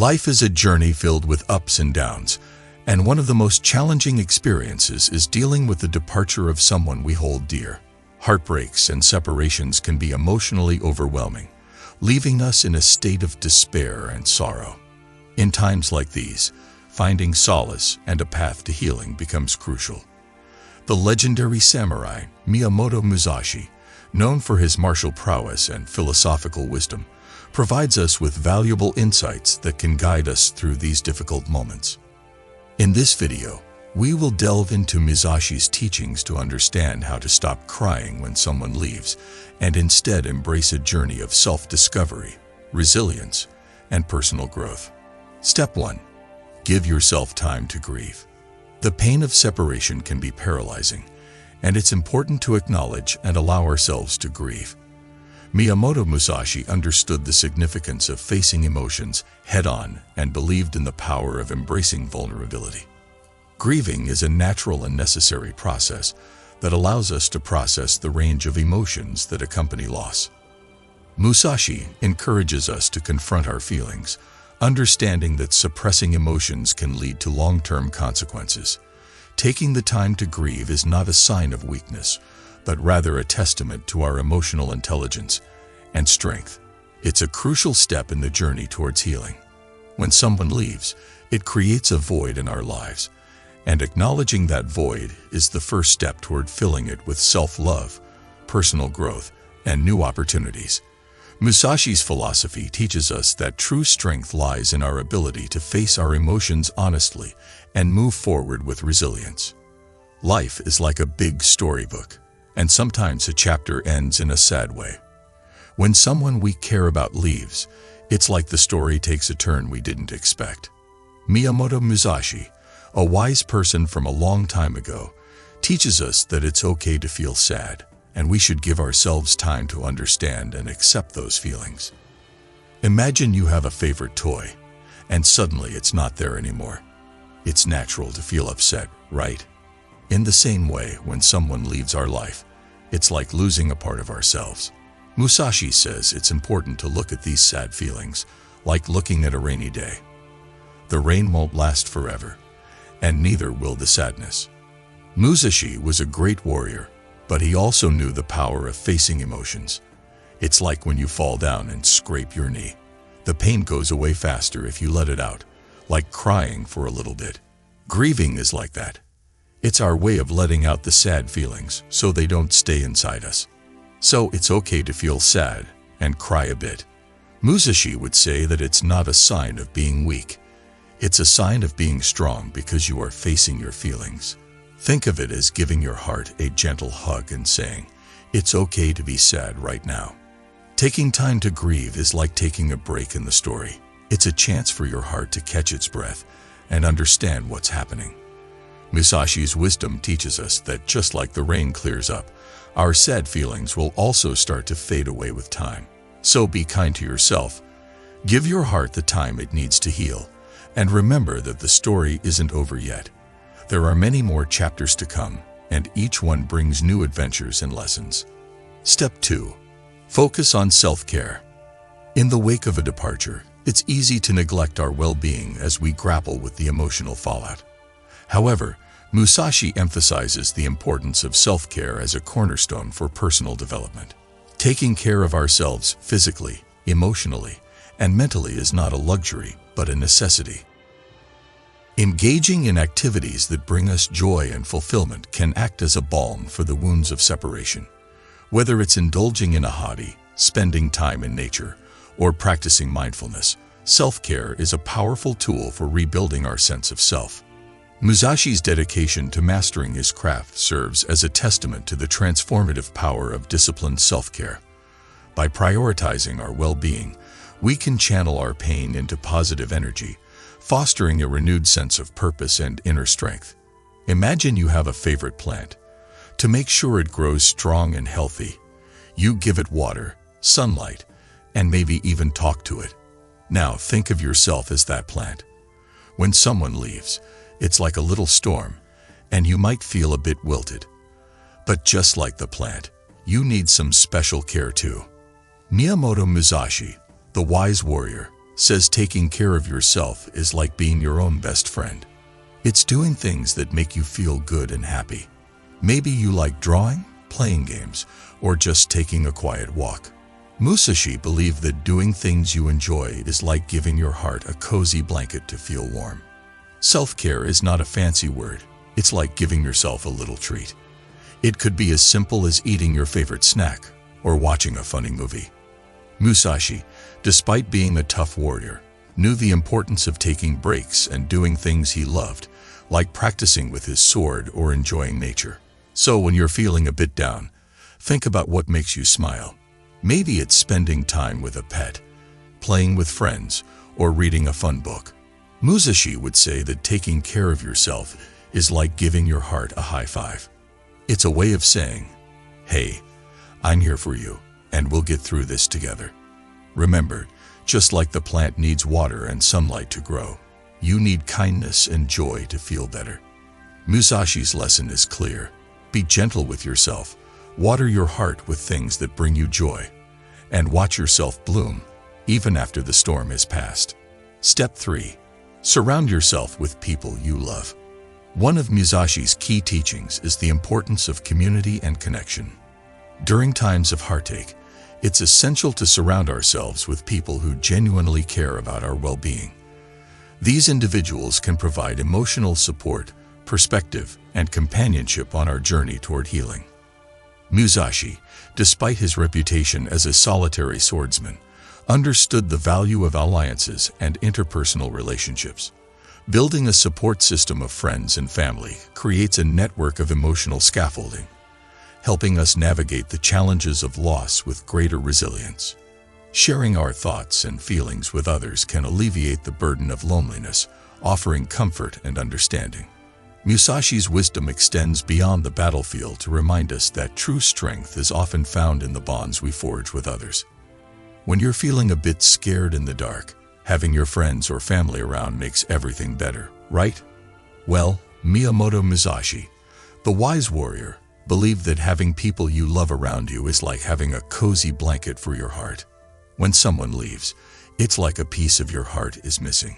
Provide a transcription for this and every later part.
Life is a journey filled with ups and downs, and one of the most challenging experiences is dealing with the departure of someone we hold dear. Heartbreaks and separations can be emotionally overwhelming, leaving us in a state of despair and sorrow. In times like these, finding solace and a path to healing becomes crucial. The legendary samurai Miyamoto Musashi, known for his martial prowess and philosophical wisdom, provides us with valuable insights that can guide us through these difficult moments. In this video, we will delve into Musashi's teachings to understand how to stop crying when someone leaves and instead embrace a journey of self-discovery, resilience, and personal growth. Step 1. Give yourself time to grieve. The pain of separation can be paralyzing, and it's important to acknowledge and allow ourselves to grieve. Miyamoto Musashi understood the significance of facing emotions head-on and believed in the power of embracing vulnerability. Grieving is a natural and necessary process that allows us to process the range of emotions that accompany loss. Musashi encourages us to confront our feelings, understanding that suppressing emotions can lead to long-term consequences. Taking the time to grieve is not a sign of weakness, but rather a testament to our emotional intelligence and strength. It's a crucial step in the journey towards healing. When someone leaves, it creates a void in our lives, and acknowledging that void is the first step toward filling it with self-love, personal growth, and new opportunities. Musashi's philosophy teaches us that true strength lies in our ability to face our emotions honestly and move forward with resilience. Life is like a big storybook, and sometimes a chapter ends in a sad way. When someone we care about leaves, it's like the story takes a turn we didn't expect. Miyamoto Musashi, a wise person from a long time ago, teaches us that it's okay to feel sad, and we should give ourselves time to understand and accept those feelings. Imagine you have a favorite toy, and suddenly it's not there anymore. It's natural to feel upset, right? In the same way, when someone leaves our life, it's like losing a part of ourselves. Musashi says it's important to look at these sad feelings like looking at a rainy day. The rain won't last forever, and neither will the sadness. Musashi was a great warrior, but he also knew the power of facing emotions. It's like when you fall down and scrape your knee. The pain goes away faster if you let it out, like crying for a little bit. Grieving is like that. It's our way of letting out the sad feelings so they don't stay inside us. So it's okay to feel sad and cry a bit. Musashi would say that it's not a sign of being weak. It's a sign of being strong because you are facing your feelings. Think of it as giving your heart a gentle hug and saying, it's okay to be sad right now. Taking time to grieve is like taking a break in the story. It's a chance for your heart to catch its breath and understand what's happening. Musashi's wisdom teaches us that just like the rain clears up, our sad feelings will also start to fade away with time. So be kind to yourself. Give your heart the time it needs to heal, and remember that the story isn't over yet. There are many more chapters to come, and each one brings new adventures and lessons. Step 2. Focus on self-care. In the wake of a departure, it's easy to neglect our well-being as we grapple with the emotional fallout. However, Musashi emphasizes the importance of self-care as a cornerstone for personal development. Taking care of ourselves physically, emotionally, and mentally is not a luxury, but a necessity. Engaging in activities that bring us joy and fulfillment can act as a balm for the wounds of separation. Whether it's indulging in a hobby, spending time in nature, or practicing mindfulness, self-care is a powerful tool for rebuilding our sense of self. Musashi's dedication to mastering his craft serves as a testament to the transformative power of disciplined self-care. By prioritizing our well-being, we can channel our pain into positive energy, fostering a renewed sense of purpose and inner strength. Imagine you have a favorite plant. To make sure it grows strong and healthy, you give it water, sunlight, and maybe even talk to it. Now think of yourself as that plant. When someone leaves, it's like a little storm, and you might feel a bit wilted. But just like the plant, you need some special care too. Miyamoto Musashi, the wise warrior, says taking care of yourself is like being your own best friend. It's doing things that make you feel good and happy. Maybe you like drawing, playing games, or just taking a quiet walk. Musashi believed that doing things you enjoy is like giving your heart a cozy blanket to feel warm. Self-care is not a fancy word. It's like giving yourself a little treat. It could be as simple as eating your favorite snack or watching a funny movie. Musashi, despite being a tough warrior, knew the importance of taking breaks and doing things he loved, like practicing with his sword or enjoying nature. So when you're feeling a bit down, think about what makes you smile. Maybe it's spending time with a pet, playing with friends, or reading a fun book. Musashi would say that taking care of yourself is like giving your heart a high five. It's a way of saying, "Hey, I'm here for you, and we'll get through this together." Remember, just like the plant needs water and sunlight to grow, you need kindness and joy to feel better. Musashi's lesson is clear. Be gentle with yourself, water your heart with things that bring you joy, and watch yourself bloom, even after the storm has passed. Step 3. Surround yourself with people you love. One of Musashi's key teachings is the importance of community and connection. During times of heartache, it's essential to surround ourselves with people who genuinely care about our well-being. These individuals can provide emotional support, perspective, and companionship on our journey toward healing. Musashi, despite his reputation as a solitary swordsman, understood the value of alliances and interpersonal relationships. Building a support system of friends and family creates a network of emotional scaffolding, helping us navigate the challenges of loss with greater resilience. Sharing our thoughts and feelings with others can alleviate the burden of loneliness, offering comfort and understanding. Musashi's wisdom extends beyond the battlefield to remind us that true strength is often found in the bonds we forge with others. When you're feeling a bit scared in the dark, having your friends or family around makes everything better, right? Well, Miyamoto Musashi, the wise warrior, believed that having people you love around you is like having a cozy blanket for your heart. When someone leaves, it's like a piece of your heart is missing.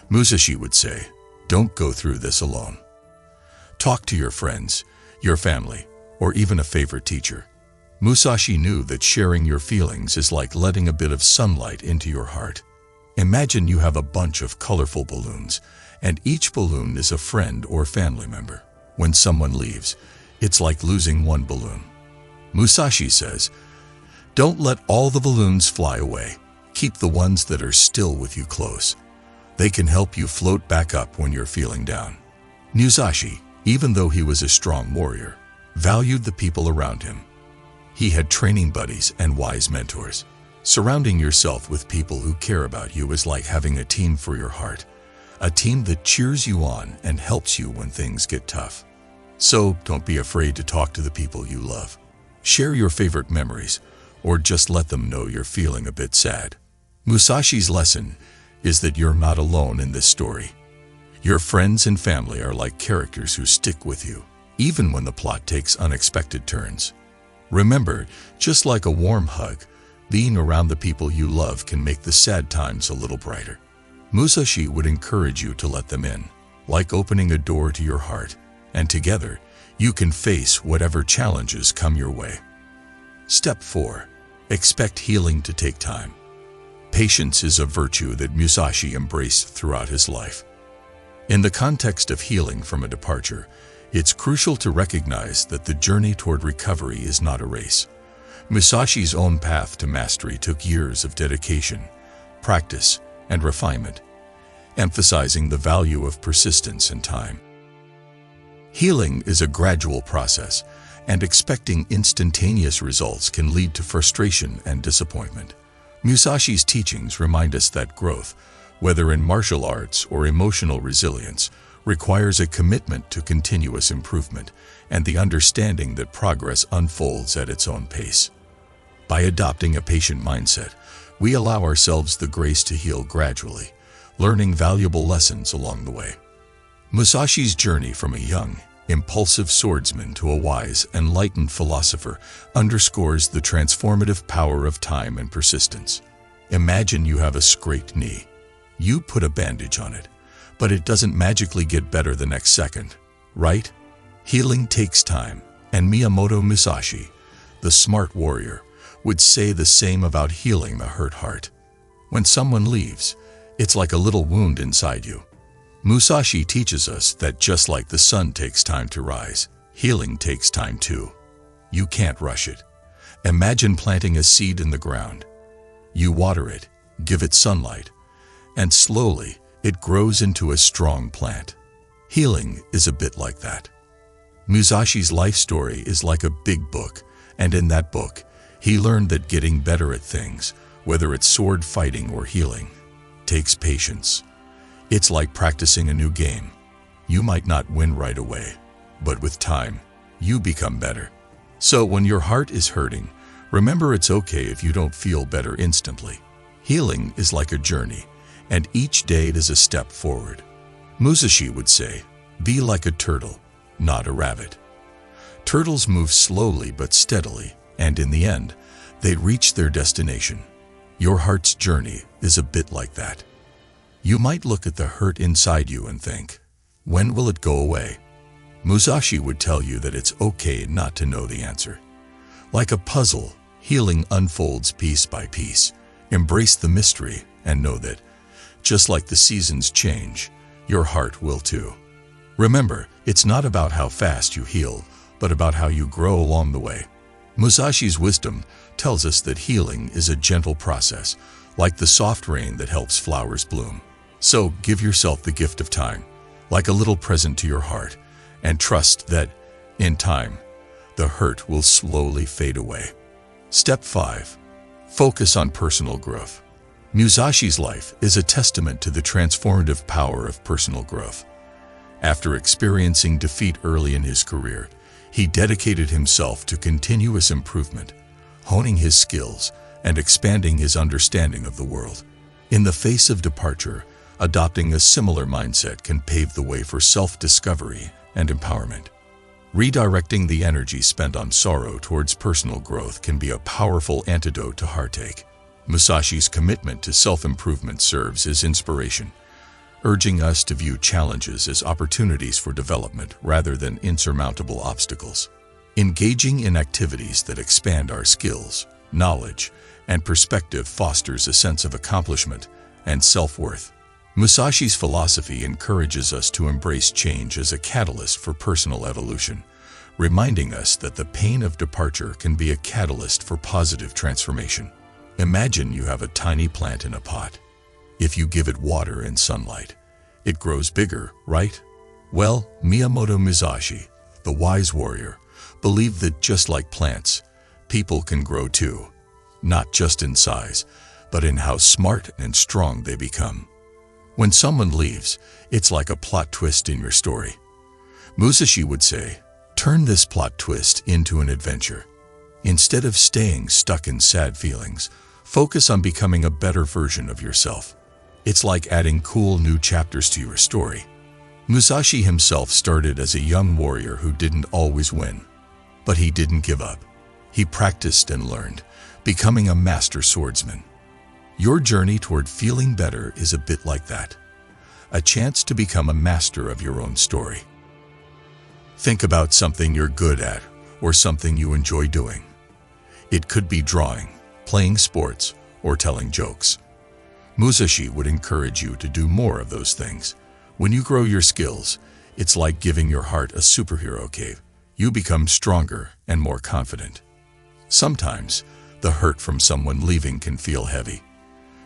Musashi would say, "Don't go through this alone." Talk to your friends, your family, or even a favorite teacher. Musashi knew that sharing your feelings is like letting a bit of sunlight into your heart. Imagine you have a bunch of colorful balloons, and each balloon is a friend or family member. When someone leaves, it's like losing one balloon. Musashi says, "Don't let all the balloons fly away. Keep the ones that are still with you close. They can help you float back up when you're feeling down." Musashi, even though he was a strong warrior, valued the people around him. He had training buddies and wise mentors. Surrounding yourself with people who care about you is like having a team for your heart, a team that cheers you on and helps you when things get tough. So don't be afraid to talk to the people you love. Share your favorite memories, or just let them know you're feeling a bit sad. Musashi's lesson is that you're not alone in this story. Your friends and family are like characters who stick with you, even when the plot takes unexpected turns. Remember, just like a warm hug, being around the people you love can make the sad times a little brighter. Musashi would encourage you to let them in, like opening a door to your heart, and together, you can face whatever challenges come your way. Step 4. Expect healing to take time. Patience is a virtue that Musashi embraced throughout his life. In the context of healing from a departure, it's crucial to recognize that the journey toward recovery is not a race. Musashi's own path to mastery took years of dedication, practice, and refinement, emphasizing the value of persistence and time. Healing is a gradual process, and expecting instantaneous results can lead to frustration and disappointment. Musashi's teachings remind us that growth, whether in martial arts or emotional resilience, requires a commitment to continuous improvement and the understanding that progress unfolds at its own pace. By adopting a patient mindset, we allow ourselves the grace to heal gradually, learning valuable lessons along the way. Musashi's journey from a young, impulsive swordsman to a wise, enlightened philosopher underscores the transformative power of time and persistence. Imagine you have a scraped knee. You put a bandage on it, but it doesn't magically get better the next second, right? Healing takes time, and Miyamoto Musashi, the smart warrior, would say the same about healing the hurt heart. When someone leaves, it's like a little wound inside you. Musashi teaches us that just like the sun takes time to rise, healing takes time too. You can't rush it. Imagine planting a seed in the ground. You water it, give it sunlight, and slowly it grows into a strong plant. Healing is a bit like that. Musashi's life story is like a big book, and in that book, he learned that getting better at things, whether it's sword fighting or healing, takes patience. It's like practicing a new game. You might not win right away, but with time, you become better. So when your heart is hurting, remember it's okay if you don't feel better instantly. Healing is like a journey, and each day it is a step forward. Musashi would say, be like a turtle, not a rabbit. Turtles move slowly but steadily, and in the end, they reach their destination. Your heart's journey is a bit like that. You might look at the hurt inside you and think, when will it go away? Musashi would tell you that it's okay not to know the answer. Like a puzzle, healing unfolds piece by piece. Embrace the mystery and know that, just like the seasons change, your heart will too. Remember, it's not about how fast you heal, but about how you grow along the way. Musashi's wisdom tells us that healing is a gentle process, like the soft rain that helps flowers bloom. So give yourself the gift of time, like a little present to your heart, and trust that, in time, the hurt will slowly fade away. Step 5. Focus on personal growth. Musashi's life is a testament to the transformative power of personal growth. After experiencing defeat early in his career, he dedicated himself to continuous improvement, honing his skills and expanding his understanding of the world. In the face of departure, adopting a similar mindset can pave the way for self-discovery and empowerment. Redirecting the energy spent on sorrow towards personal growth can be a powerful antidote to heartache. Musashi's commitment to self-improvement serves as inspiration, urging us to view challenges as opportunities for development rather than insurmountable obstacles. Engaging in activities that expand our skills, knowledge, and perspective fosters a sense of accomplishment and self-worth. Musashi's philosophy encourages us to embrace change as a catalyst for personal evolution, reminding us that the pain of departure can be a catalyst for positive transformation. Imagine you have a tiny plant in a pot. If you give it water and sunlight, it grows bigger, right? Well, Miyamoto Musashi, the wise warrior, believed that just like plants, people can grow too, not just in size, but in how smart and strong they become. When someone leaves, it's like a plot twist in your story. Musashi would say, turn this plot twist into an adventure. Instead of staying stuck in sad feelings, focus on becoming a better version of yourself. It's like adding cool new chapters to your story. Musashi himself started as a young warrior who didn't always win. But he didn't give up. He practiced and learned, becoming a master swordsman. Your journey toward feeling better is a bit like that. A chance to become a master of your own story. Think about something you're good at or something you enjoy doing. It could be drawing, playing sports, or telling jokes. Musashi would encourage you to do more of those things. When you grow your skills, it's like giving your heart a superhero cape. You become stronger and more confident. Sometimes, the hurt from someone leaving can feel heavy.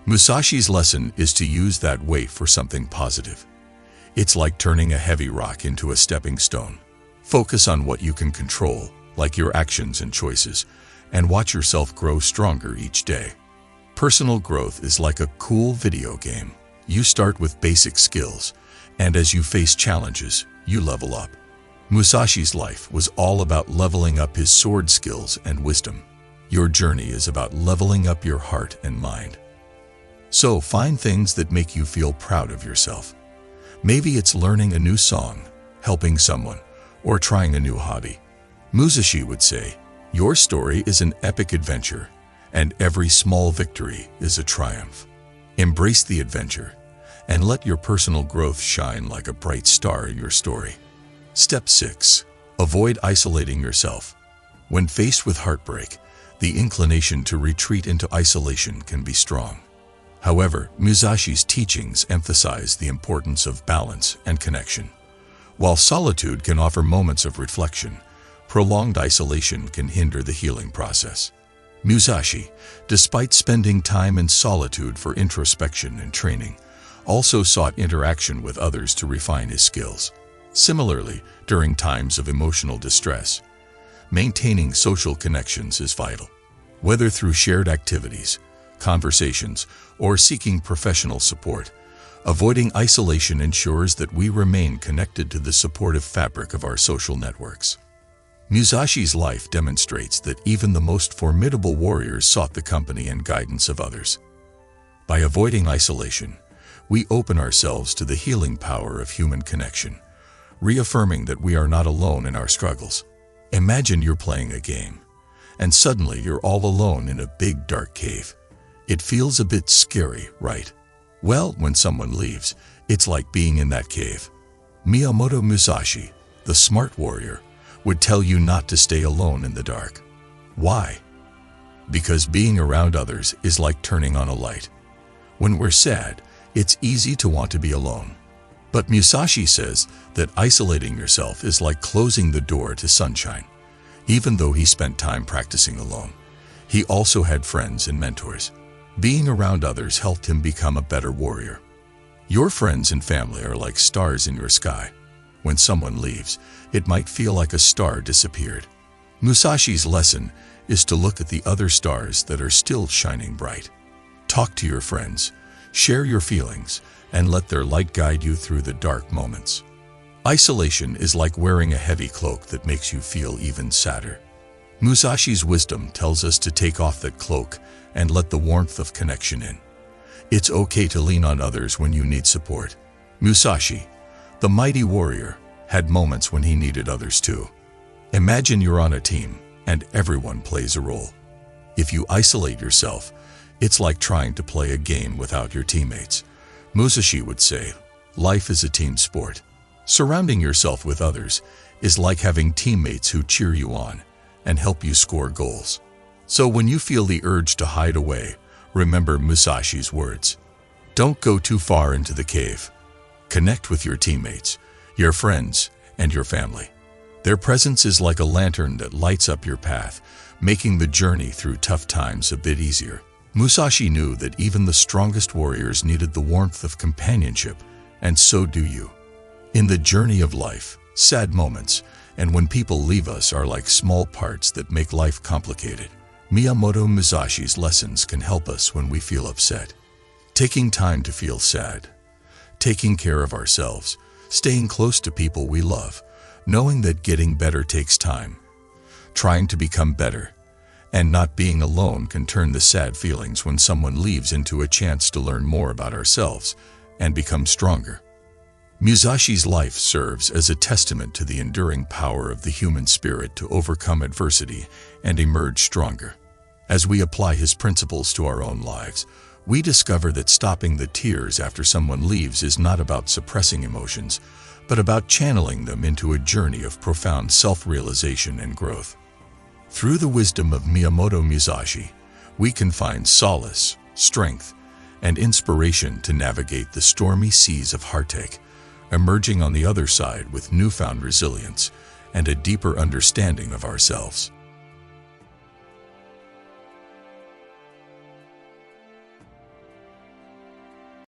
Musashi's lesson is to use that weight for something positive. It's like turning a heavy rock into a stepping stone. Focus on what you can control, like your actions and choices, and watch yourself grow stronger each day. Personal growth is like a cool video game. You start with basic skills, and as you face challenges, you level up. Musashi's life was all about leveling up his sword skills and wisdom. Your journey is about leveling up your heart and mind. So find things that make you feel proud of yourself. Maybe it's learning a new song, helping someone, or trying a new hobby. Musashi would say, your story is an epic adventure, and every small victory is a triumph. Embrace the adventure and let your personal growth shine like a bright star in your story. Step 6. Avoid isolating yourself. When faced with heartbreak, the inclination to retreat into isolation can be strong. However, Musashi's teachings emphasize the importance of balance and connection. While solitude can offer moments of reflection, prolonged isolation can hinder the healing process. Musashi, despite spending time in solitude for introspection and training, also sought interaction with others to refine his skills. Similarly, during times of emotional distress, maintaining social connections is vital. Whether through shared activities, conversations, or seeking professional support, avoiding isolation ensures that we remain connected to the supportive fabric of our social networks. Musashi's life demonstrates that even the most formidable warriors sought the company and guidance of others. By avoiding isolation, we open ourselves to the healing power of human connection, reaffirming that we are not alone in our struggles. Imagine you're playing a game, and suddenly you're all alone in a big dark cave. It feels a bit scary, right? Well, when someone leaves, it's like being in that cave. Miyamoto Musashi, the smart warrior, would tell you not to stay alone in the dark. Why? Because being around others is like turning on a light. When we're sad, it's easy to want to be alone. But Musashi says that isolating yourself is like closing the door to sunshine. Even though he spent time practicing alone, he also had friends and mentors. Being around others helped him become a better warrior. Your friends and family are like stars in your sky. When someone leaves, it might feel like a star disappeared. Musashi's lesson is to look at the other stars that are still shining bright. Talk to your friends, share your feelings, and let their light guide you through the dark moments. Isolation is like wearing a heavy cloak that makes you feel even sadder. Musashi's wisdom tells us to take off that cloak and let the warmth of connection in. It's okay to lean on others when you need support. Musashi, the mighty warrior, had moments when he needed others too. Imagine you're on a team and everyone plays a role. If you isolate yourself, it's like trying to play a game without your teammates. Musashi would say, life is a team sport. Surrounding yourself with others is like having teammates who cheer you on and help you score goals. So when you feel the urge to hide away, remember Musashi's words. Don't go too far into the cave. Connect with your teammates, your friends, and your family. Their presence is like a lantern that lights up your path, making the journey through tough times a bit easier. Musashi knew that even the strongest warriors needed the warmth of companionship, and so do you. In the journey of life, sad moments, and when people leave us are like small parts that make life complicated. Miyamoto Musashi's lessons can help us when we feel upset. Taking time to feel sad, taking care of ourselves, staying close to people we love, knowing that getting better takes time, trying to become better, and not being alone can turn the sad feelings when someone leaves into a chance to learn more about ourselves and become stronger. Musashi's life serves as a testament to the enduring power of the human spirit to overcome adversity and emerge stronger. As we apply his principles to our own lives, we discover that stopping the tears after someone leaves is not about suppressing emotions, but about channeling them into a journey of profound self-realization and growth. Through the wisdom of Miyamoto Musashi, we can find solace, strength, and inspiration to navigate the stormy seas of heartache, emerging on the other side with newfound resilience and a deeper understanding of ourselves.